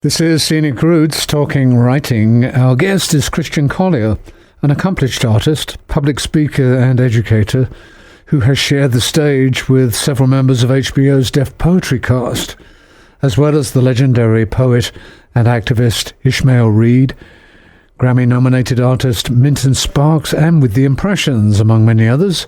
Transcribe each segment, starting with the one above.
This is Scenic Roots Talking Writing. Our guest is Christian Collier, an accomplished artist, public speaker and educator who has shared the stage with several members of HBO's Deaf Poetry cast, as well as the legendary poet and activist Ishmael Reed, Grammy-nominated artist Minton Sparks, and with The Impressions, among many others.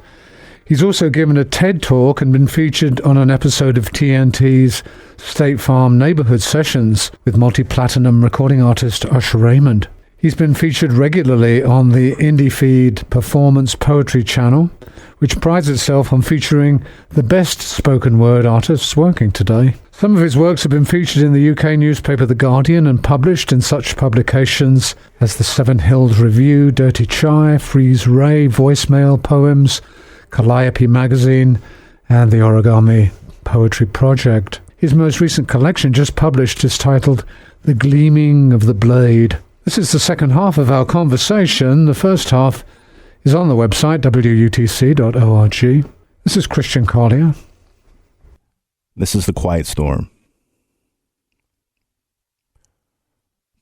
He's also given a TED Talk and been featured on an episode of TNT's State Farm Neighborhood Sessions with multi-platinum recording artist Usher Raymond. He's been featured regularly on the Indie Feed Performance Poetry channel, which prides itself on featuring the best spoken word artists working today. Some of his works have been featured in the UK newspaper The Guardian and published in such publications as the Seven Hills Review, Dirty Chai, Freeze Ray, Voicemail, Poems, Calliope Magazine, and the Origami Poetry Project. His most recent collection, just published, is titled The Gleaming of the Blade. This is the second half of our conversation. The first half is on the website, wutc.org. This is Christian Collier. This is The Quiet Storm.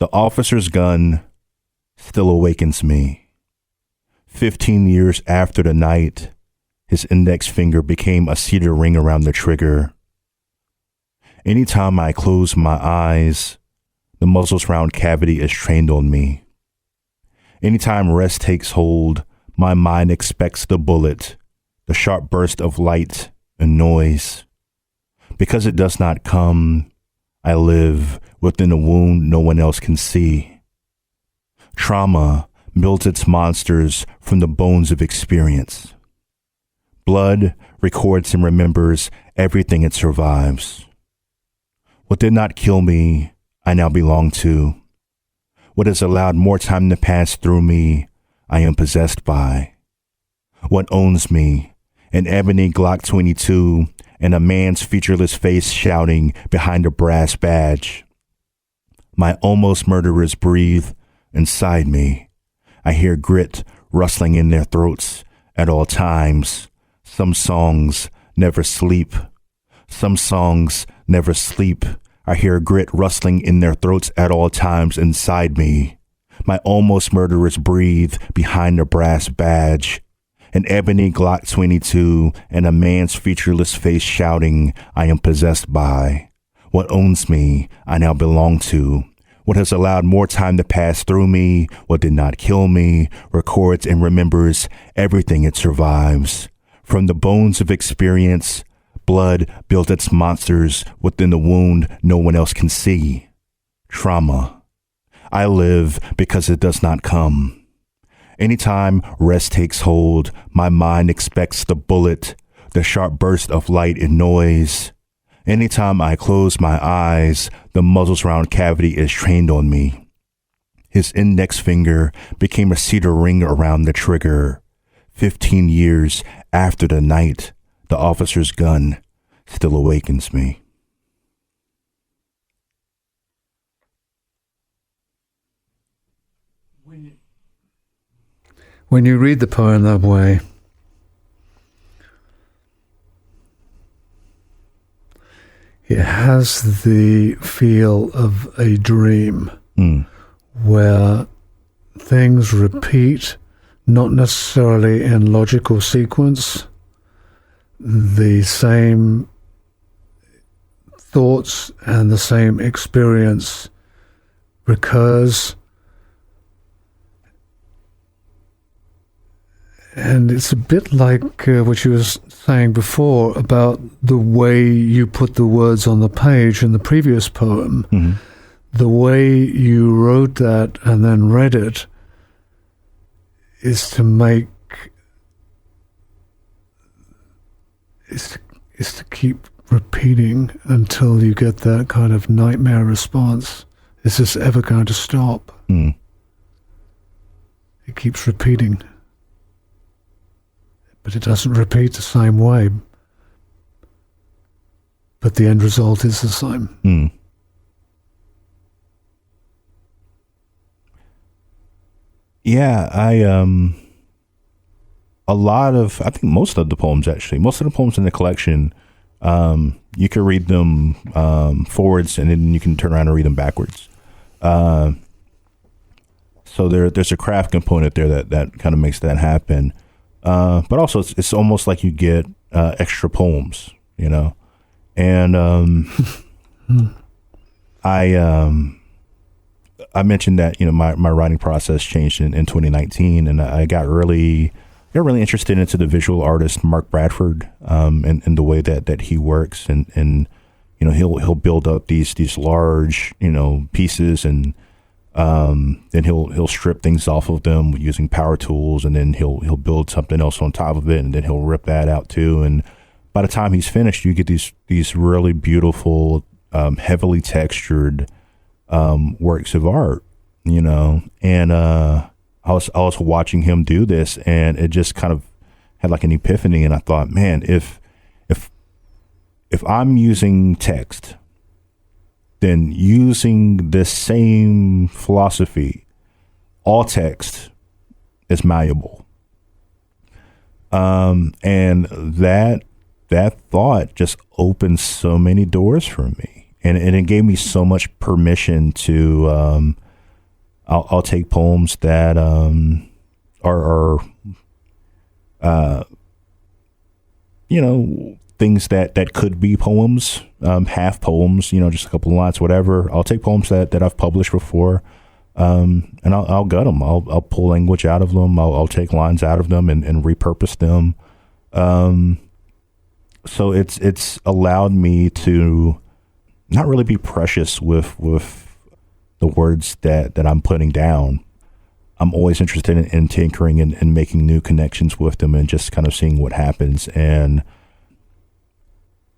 The officer's gun still awakens me. 15 years after the night, his index finger became a cedar ring around the trigger. Anytime I close my eyes, the muzzle's round cavity is trained on me. Anytime rest takes hold, my mind expects the bullet, the sharp burst of light and noise. Because it does not come, I live within a wound no one else can see. Trauma builds its monsters from the bones of experience. Blood records and remembers everything it survives. What did not kill me, I now belong to. What has allowed more time to pass through me, I am possessed by. What owns me, an ebony Glock 22 and a man's featureless face shouting behind a brass badge. My almost murderers breathe inside me. I hear grit rustling in their throats at all times. Some songs never sleep. Some songs never sleep. I hear grit rustling in their throats at all times inside me. My almost murderers breathe behind a brass badge. An ebony Glock 22 and a man's featureless face shouting, I am possessed by. What owns me, I now belong to. What has allowed more time to pass through me, what did not kill me, records and remembers everything it survives. From the bones of experience, blood builds its monsters within the wound no one else can see. Trauma. I live because it does not come. Anytime rest takes hold, my mind expects the bullet, the sharp burst of light and noise. Anytime I close my eyes, the muzzle's round cavity is trained on me. His index finger became a cedar ring around the trigger. 15 years after the night, the officer's gun still awakens me. When you read the poem that way, it has the feel of a dream where things repeat, not necessarily in logical sequence. The same thoughts and the same experience recurs. And it's a bit like what you were saying before about the way you put the words on the page in the previous poem. Mm-hmm. The way you wrote that and then read it is to make, is to keep repeating until you get that kind of nightmare response. Is this ever going to stop? Mm. It keeps repeating. But it doesn't repeat the same way. But the end result is the same. Mm. Yeah, I think most of the poems in the collection You can read them forwards, and then you can turn around and read them backwards. So there's a craft component there that kind of makes that happen. But also, it's almost like you get extra poems, you know. And I mentioned that, you know, my writing process changed in 2019, and I got really interested into the visual artist Mark Bradford, and the way that he works, and you know, he'll build up these large, you know, pieces, and then he'll strip things off of them using power tools, and then he'll build something else on top of it, and then he'll rip that out too. And by the time he's finished, you get these really beautiful, heavily textured works of art, you know. And I was watching him do this, and it just kind of had like an epiphany. And I thought, man, if I'm using text, then using this same philosophy, all text is malleable. And that thought just opened so many doors for me, and it gave me so much permission to I'll take poems that are you know, things that could be poems, half poems, you know, just a couple of lines, whatever. I'll take poems that I've published before, and I'll gut them. I'll pull language out of them. I'll take lines out of them and repurpose them. So it's allowed me to not really be precious with the words that I'm putting down. I'm always interested in tinkering and making new connections with them, and just kind of seeing what happens. And I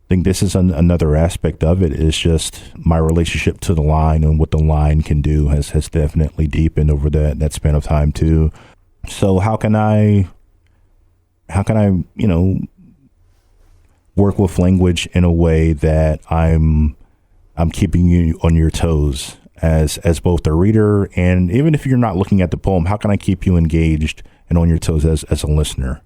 think this is another aspect of it, is just my relationship to the line, and what the line can do has definitely deepened over that span of time too. So how can I, you know, work with language in a way that I'm keeping you on your toes as both a reader, and even if you're not looking at the poem, how can I keep you engaged and on your toes as a listener?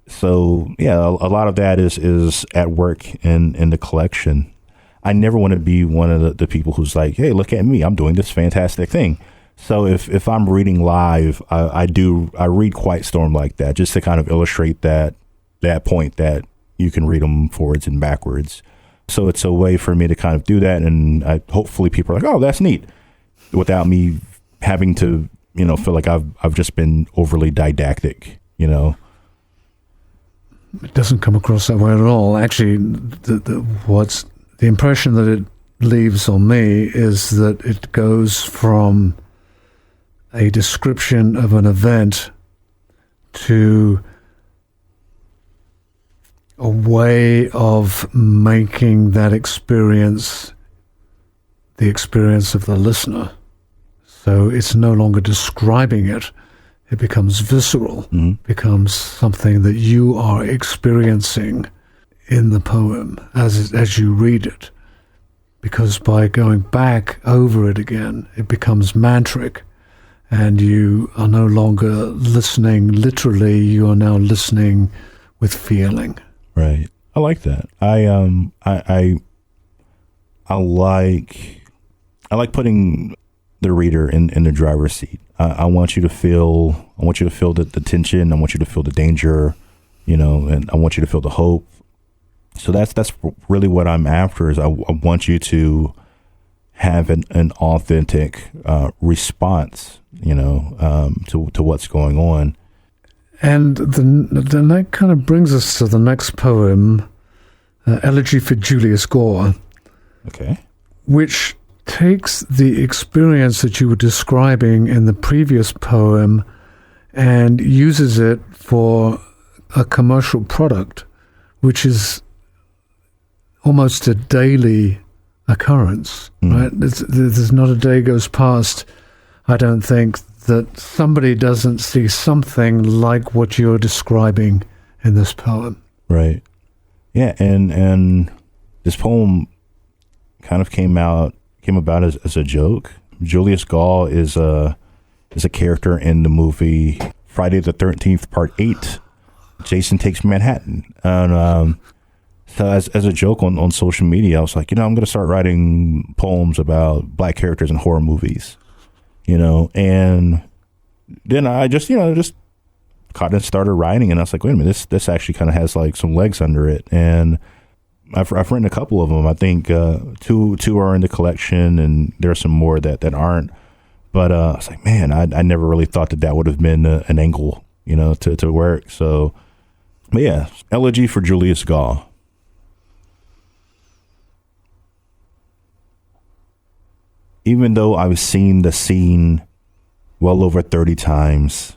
So yeah, a lot of that is at work in the collection. I never want to be one of the people who's like, hey, look at me, I'm doing this fantastic thing. So if I'm reading live, I read Quiet Storm like that, just to kind of illustrate that point that you can read them forwards and backwards. So it's a way for me to kind of do that, and hopefully people are like, oh, that's neat, without me having to, you know, feel like I've just been overly didactic, you know. It doesn't come across that way at all. Actually, the impression that it leaves on me is that it goes from a description of an event to a way of making that experience the experience of the listener. So it's no longer describing it. It becomes visceral, becomes something that you are experiencing in the poem as you read it. Because by going back over it again, it becomes mantric, and you are no longer listening literally, you are now listening with feeling. Right. I like that. I like putting the reader in the driver's seat. I want you to feel the tension. I want you to feel the danger, you know, and I want you to feel the hope. So that's really what I'm after, is I want you to have an authentic response, you know, to what's going on. And then that kind of brings us to the next poem, Elegy for Julius Gore. Okay. Which takes the experience that you were describing in the previous poem and uses it for a commercial product, which is almost a daily occurrence, right? There's not a day goes past, I don't think, that somebody doesn't see something like what you're describing in this poem. Right. Yeah, and this poem kind of came about as a joke. Julius Gall is a character in the movie Friday the 13th Part 8, Jason Takes Manhattan. And So as a joke on social media, I was like, I'm going to start writing poems about black characters in horror movies, and then I just caught and started writing, and I was like, wait a minute, this actually kind of has like some legs under it. And I've written a couple of them. I think two are in the collection, and there's some more that aren't. But I was like, man, I never really thought that would have been an angle, to work. So, but yeah, Elegy for Julius Gaul. Even though I've seen the scene well over 30 times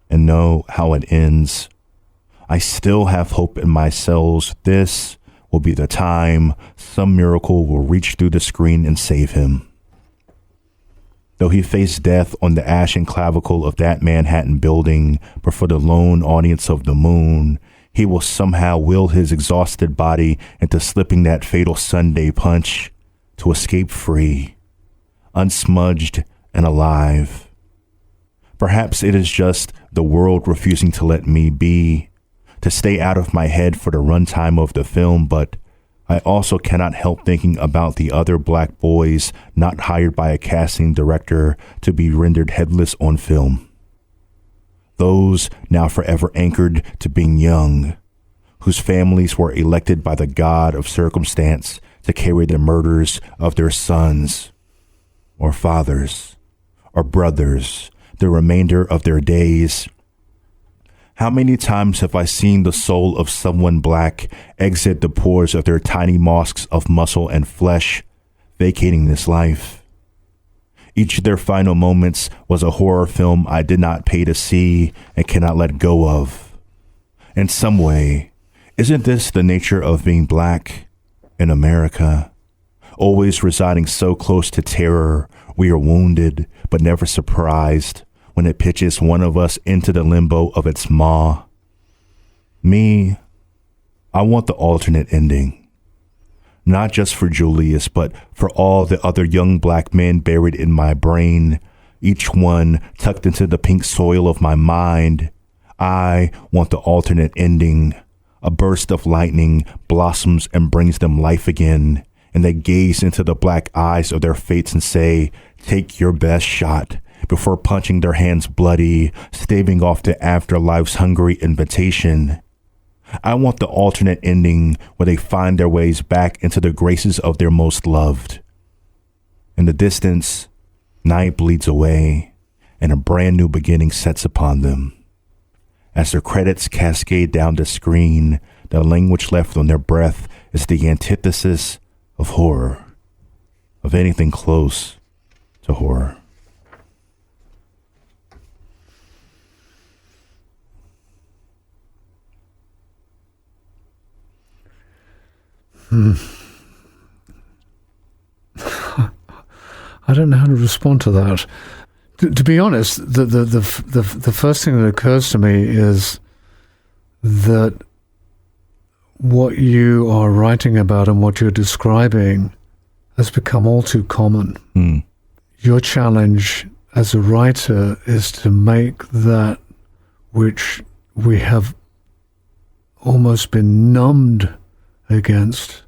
and know how it ends, I still have hope in my cells. This will be the time some miracle will reach through the screen and save him. Though he faced death on the ashen clavicle of that Manhattan building, but for the lone audience of the moon, he will somehow will his exhausted body into slipping that fatal Sunday punch to escape free, unsmudged and alive. Perhaps it is just the world refusing to let me be, to stay out of my head for the runtime of the film, but I also cannot help thinking about the other black boys not hired by a casting director to be rendered headless on film. Those now forever anchored to being young, whose families were elected by the god of circumstance to carry the murders of their sons or fathers or brothers the remainder of their days. How many times have I seen the soul of someone black exit the pores of their tiny mosques of muscle and flesh, vacating this life? Each of their final moments was a horror film I did not pay to see and cannot let go of. In some way, isn't this the nature of being black in America? Always residing so close to terror, we are wounded but never surprised when it pitches one of us into the limbo of its maw. Me, I want the alternate ending. Not just for Julius, but for all the other young black men buried in my brain, each one tucked into the pink soil of my mind. I want the alternate ending. A burst of lightning blossoms and brings them life again, and they gaze into the black eyes of their fates and say, take your best shot, before punching their hands bloody, staving off the afterlife's hungry invitation. I want the alternate ending where they find their ways back into the graces of their most loved. In the distance, night bleeds away, and a brand new beginning sets upon them. As their credits cascade down the screen, the language left on their breath is the antithesis of horror, of anything close to horror. I don't know how to respond to that. To be honest, the first thing that occurs to me is that what you are writing about and what you're describing has become all too common. Your challenge as a writer is to make that which we have almost been numbed against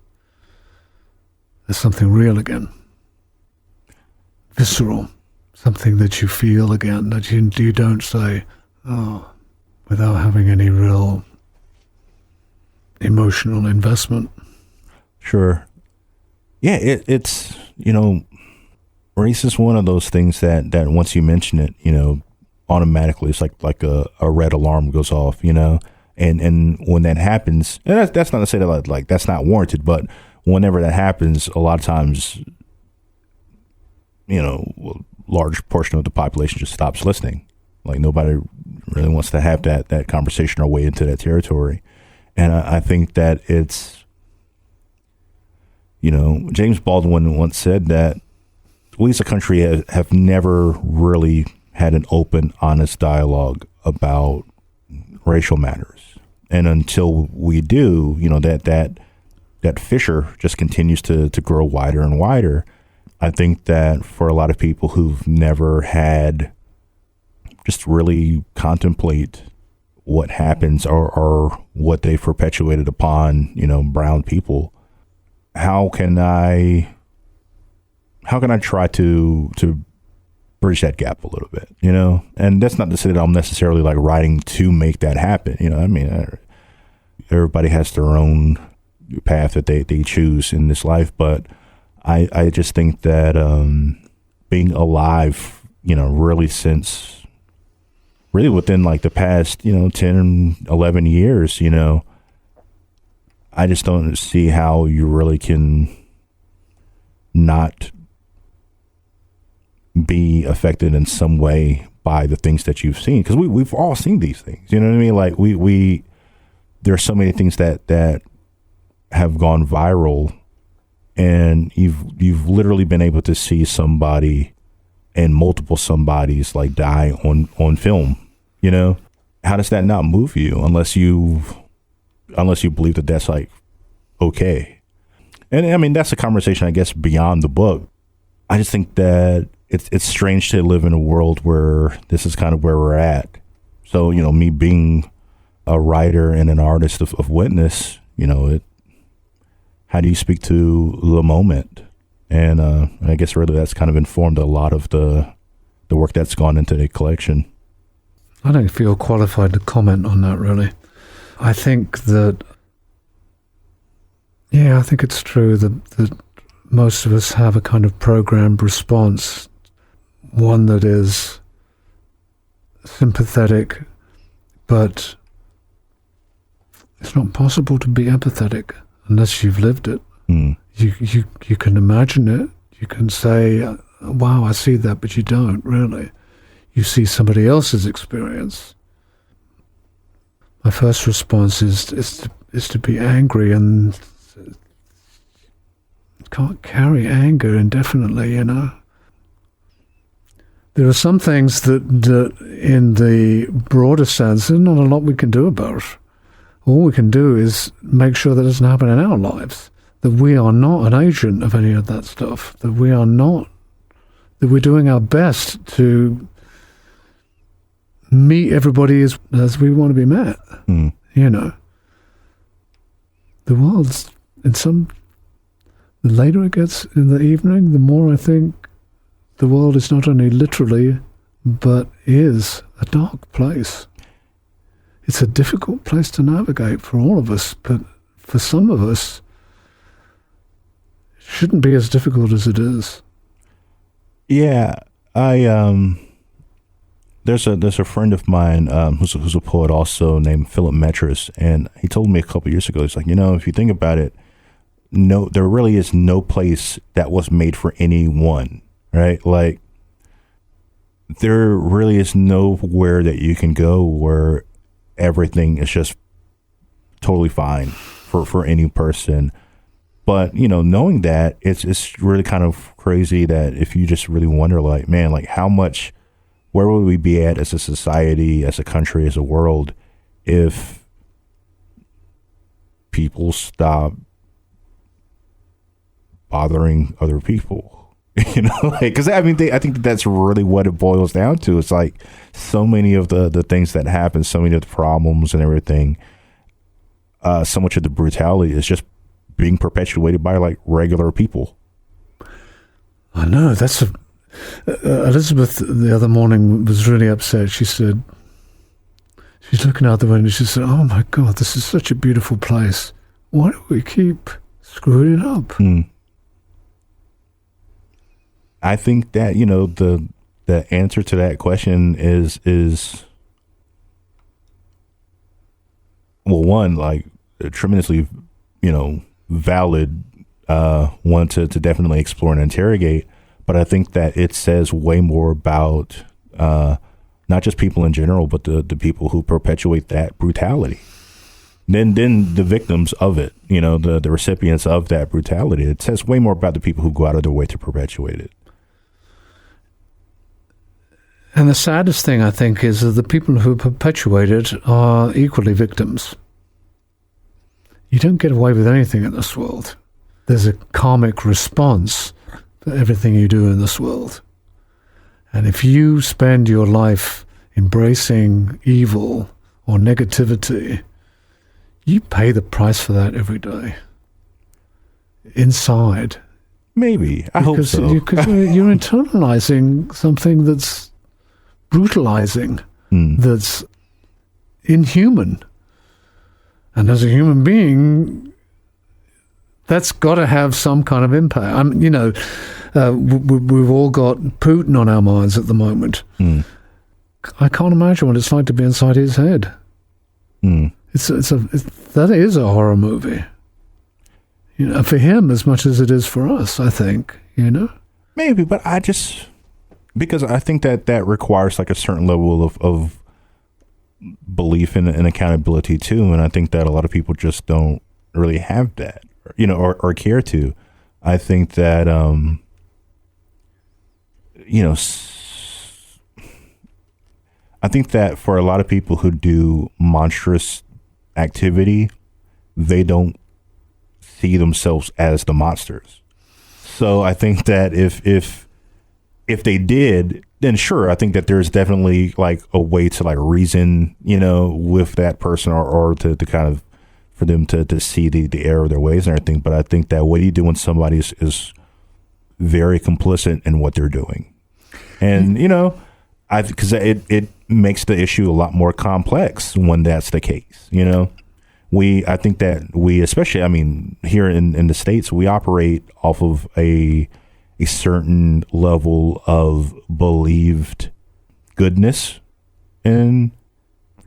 as something real again, visceral, something that you feel again, that you don't say, oh, without having any real emotional investment. Sure. Yeah, it's, race is one of those things that once you mention it, automatically it's like a red alarm goes off, and when that happens, and that's not to say that like that's not warranted, but whenever that happens, a lot of times, a large portion of the population just stops listening. Like nobody really wants to have that conversation or way into that territory. And I think that it's, James Baldwin once said that we as a country have never really had an open, honest dialogue about racial matters. And until we do, that fissure just continues to grow wider and wider. I think that for a lot of people who've never had just really contemplate what happens or what they perpetuated upon, brown people. How can I try to bridge that gap a little bit, And that's not to say that I'm necessarily like writing to make that happen. Everybody has their own path that they choose in this life, but I just think that being alive, really within like the past, 10, 11 years, I just don't see how you really can not be affected in some way by the things that you've seen. Because we've all seen these things, you know what I mean? Like there's so many things that have gone viral, and you've literally been able to see somebody and multiple somebodies like die on film. How does that not move you unless you believe that that's like okay? And I mean, that's a conversation, I guess, beyond the book. I just think that it's strange to live in a world where this is kind of where we're at. So, me being a writer and an artist of witness, how do you speak to the moment? And I guess really that's kind of informed a lot of the work that's gone into the collection. I don't feel qualified to comment on that, really. I think it's true that most of us have a kind of programmed response, one that is sympathetic, but it's not possible to be empathetic unless you've lived it. You can imagine it. You can say, wow, I see that, but you don't really. You see somebody else's experience. My first response is to be angry, and can't carry anger indefinitely, There are some things that in the broader sense, there's not a lot we can do about. All we can do is make sure that doesn't happen in our lives, that we are not an agent of any of that stuff, that we're doing our best to meet everybody as we want to be met. The world's the later it gets in the evening, the more I think the world is not only literally, but is a dark place. It's a difficult place to navigate for all of us, but for some of us, it shouldn't be as difficult as it is. Yeah, there's a friend of mine who's a poet also named Philip Metris, and he told me a couple of years ago, he's like, if you think about it, there really is no place that was made for anyone, right? Like, there really is nowhere that you can go where everything is just totally fine for any person. But, knowing that, it's really kind of crazy that if you just really wonder, like, man, like where would we be at as a society, as a country, as a world, if people stop bothering other people? Because I think that's really what it boils down to. It's like so many of the things that happen, so many of the problems and everything, so much of the brutality is just being perpetuated by like regular people. I know. That's Elizabeth the other morning was really upset. She said, she's looking out the window, she said, oh my God, this is such a beautiful place. Why do we keep screwing it up? I think that, the answer to that question is well, one, like a tremendously, valid one to definitely explore and interrogate. But I think that it says way more about not just people in general, but the people who perpetuate that brutality. Then the victims of it, the recipients of that brutality. It says way more about the people who go out of their way to perpetuate it. And the saddest thing, I think, is that the people who perpetuate it are equally victims. You don't get away with anything in this world. There's a karmic response to everything you do in this world. And if you spend your life embracing evil or negativity, you pay the price for that every day. Inside. Maybe. I hope so. Because you're internalizing something that's brutalizing, that's inhuman. And as a human being, that's got to have some kind of impact. We've all got Putin on our minds at the moment. I can't imagine what it's like to be inside his head. That is a horror movie. For him as much as it is for us, I think, Maybe, but because I think that requires like a certain level of belief and accountability too. And I think that a lot of people just don't really have that, or care to. I think that, I think that for a lot of people who do monstrous activity, they don't see themselves as the monsters. So I think that if they did, then sure, I think that there's definitely like a way to like reason, with that person or to kind of for them to see the error of their ways and everything. But I think that what you do when somebody is very complicit in what they're doing, and because it makes the issue a lot more complex when that's the case. I think that we, especially, here in the States, we operate off of a certain level of believed goodness in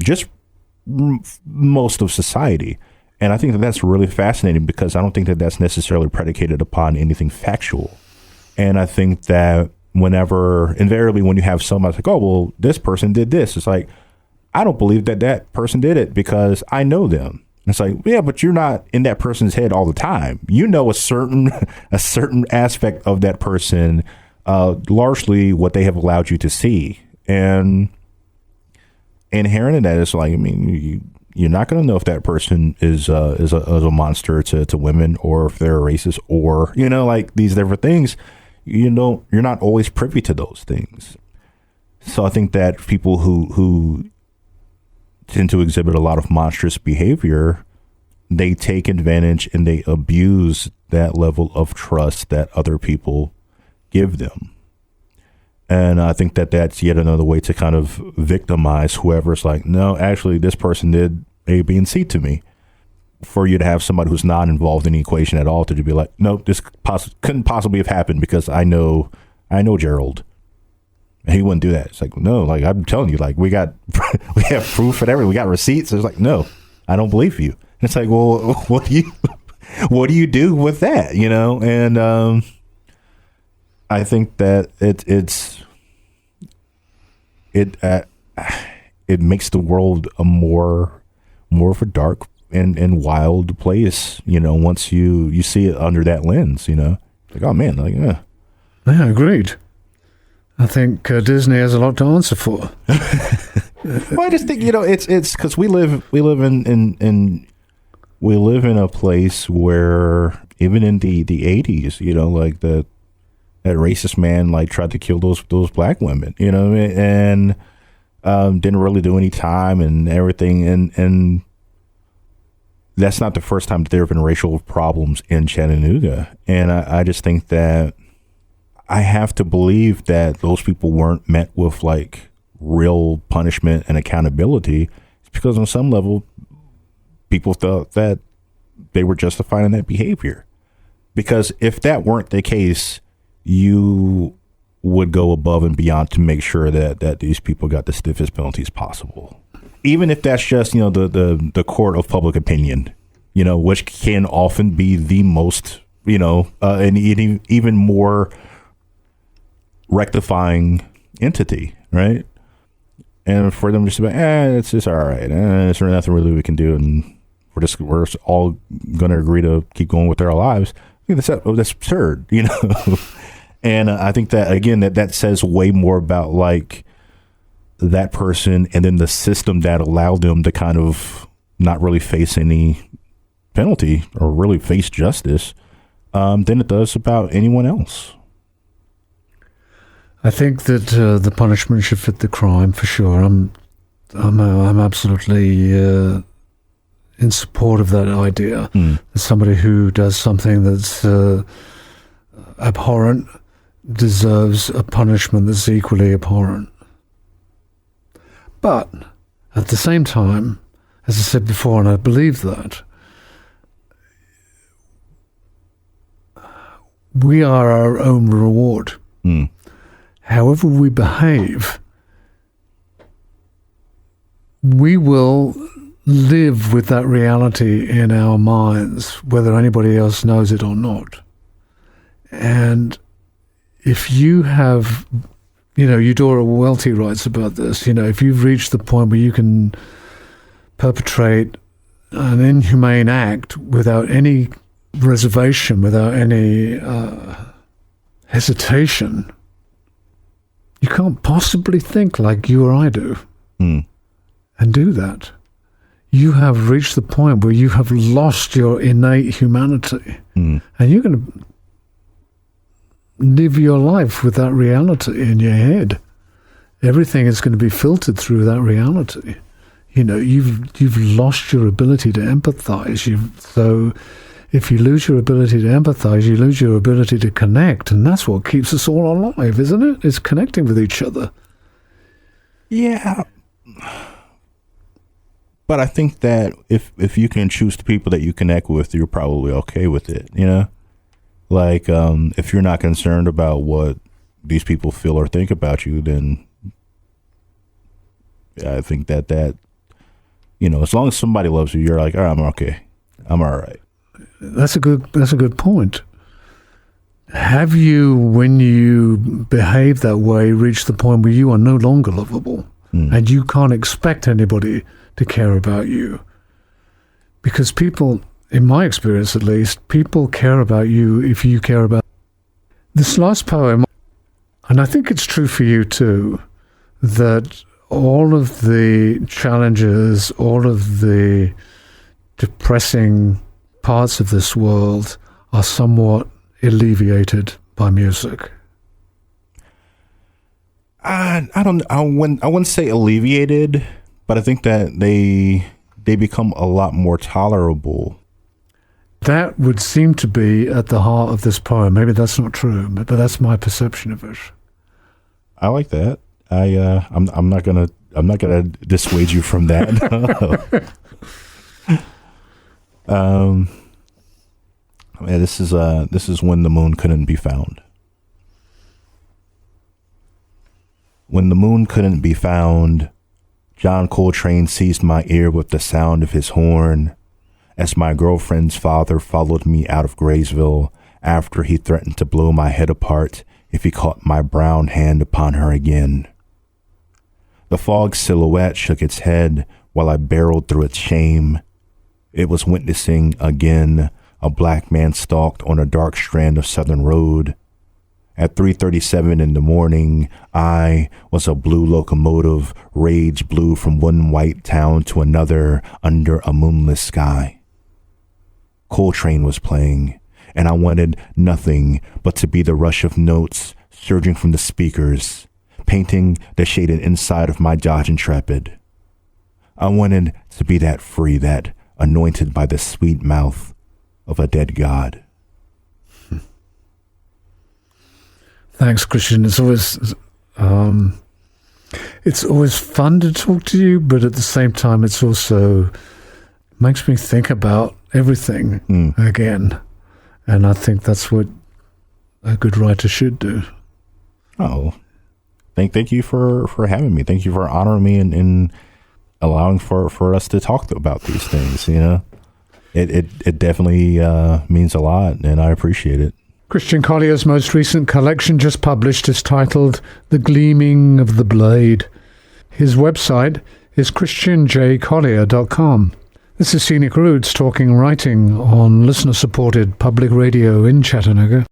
just most of society. And I think that that's really fascinating because I don't think that that's necessarily predicated upon anything factual. And I think that invariably when you have somebody like, oh, well, this person did this, it's like, I don't believe that person did it because I know them. It's like, yeah, but you're not in that person's head all the time. A certain aspect of that person, largely what they have allowed you to see. And inherent in that is like, you're not going to know if that person is a monster to women, or if they're racist, or like these different things. You're not always privy to those things. So I think that people who tend to exhibit a lot of monstrous behavior, they take advantage and they abuse that level of trust that other people give them. And I think that that's yet another way to kind of victimize whoever's like, no, actually, this person did A, B, and C to me. For you to have somebody who's not involved in the equation at all to be like, no, this couldn't possibly have happened because I know Gerald. And he wouldn't do that. It's like, no, like I'm telling you, like we have proof and everything. We got receipts. It's like, no, I don't believe you. And it's like, well, what do you do with that? And I think that it makes the world a more of a dark and wild place. Once you see it under that lens, like, oh man, like yeah, agreed. I think Disney has a lot to answer for. Well, I just think it's because we live in a place where even in the 80s, like that racist man like tried to kill those black women, and didn't really do any time and everything, and that's not the first time that there have been racial problems in Chattanooga, and I just think that I have to believe that those people weren't met with like real punishment and accountability. It's because on some level, people thought that they were justified in that behavior. Because if that weren't the case, you would go above and beyond to make sure that these people got the stiffest penalties possible. Even if that's just, the court of public opinion, which can often be the most, and even more rectifying entity, right? And for them just to be, it's just all right. There's nothing really we can do, and we're all going to agree to keep going with our lives. I think that's absurd, And I think that again that says way more about like that person and then the system that allowed them to kind of not really face any penalty or really face justice than it does about anyone else. I think that the punishment should fit the crime for sure. I'm I'm absolutely in support of that idea. Somebody who does something that's abhorrent deserves a punishment that's equally abhorrent. But at the same time, as I said before, and I believe that, we are our own reward. However we behave, we will live with that reality in our minds, whether anybody else knows it or not. And if you have, Eudora Welty writes about this, if you've reached the point where you can perpetrate an inhumane act without any reservation, without any hesitation, you can't possibly think like you or I do and do that. You have reached the point where you have lost your innate humanity, and you're going to live your life with that reality in your head. Everything is going to be filtered through that reality. You've lost your ability to empathize. So if you lose your ability to empathize, you lose your ability to connect, and that's what keeps us all alive, isn't it? It's connecting with each other. Yeah. But I think that if you can choose the people that you connect with, you're probably okay with it, Like, if you're not concerned about what these people feel or think about you, then I think that as long as somebody loves you, you're like, all right, I'm okay. I'm all right. That's a good point. Have you, when you behave that way, reached the point where you are no longer lovable and you can't expect anybody to care about you? Because people, in my experience at least, people care about you if you care about this last poem. And I think it's true for you too, that all of the challenges, all of the depressing parts of this world are somewhat alleviated by music. I wouldn't say alleviated, but I think that they become a lot more tolerable. That would seem to be at the heart of this poem. Maybe that's not true, but that's my perception of it. I like that. I'm not gonna dissuade you from that. This is When the Moon Couldn't Be Found. When the moon couldn't be found, John Coltrane seized my ear with the sound of his horn as my girlfriend's father followed me out of Graysville after he threatened to blow my head apart if he caught my brown hand upon her again. The fog silhouette shook its head while I barreled through its shame. It was witnessing again a black man stalked on a dark strand of Southern Road. At 3:37 in the morning, I was a blue locomotive, rage blue from one white town to another under a moonless sky. Coltrane was playing, and I wanted nothing but to be the rush of notes surging from the speakers, painting the shaded inside of my Dodge Intrepid. I wanted to be that free, that anointed by the sweet mouth of a dead god. Thanks, Christian. It's always fun to talk to you, but at the same time, it's also makes me think about everything again, and I think that's what a good writer should do. Oh, thank you for having me. Thank you for honoring me and allowing for us to talk about these things. It definitely means a lot, and I appreciate it. Christian Collier's most recent collection, just published, is titled The Gleaming of the Blade. His website is christianjcollier.com. This is Scenic Roots talking writing on listener-supported public radio in Chattanooga.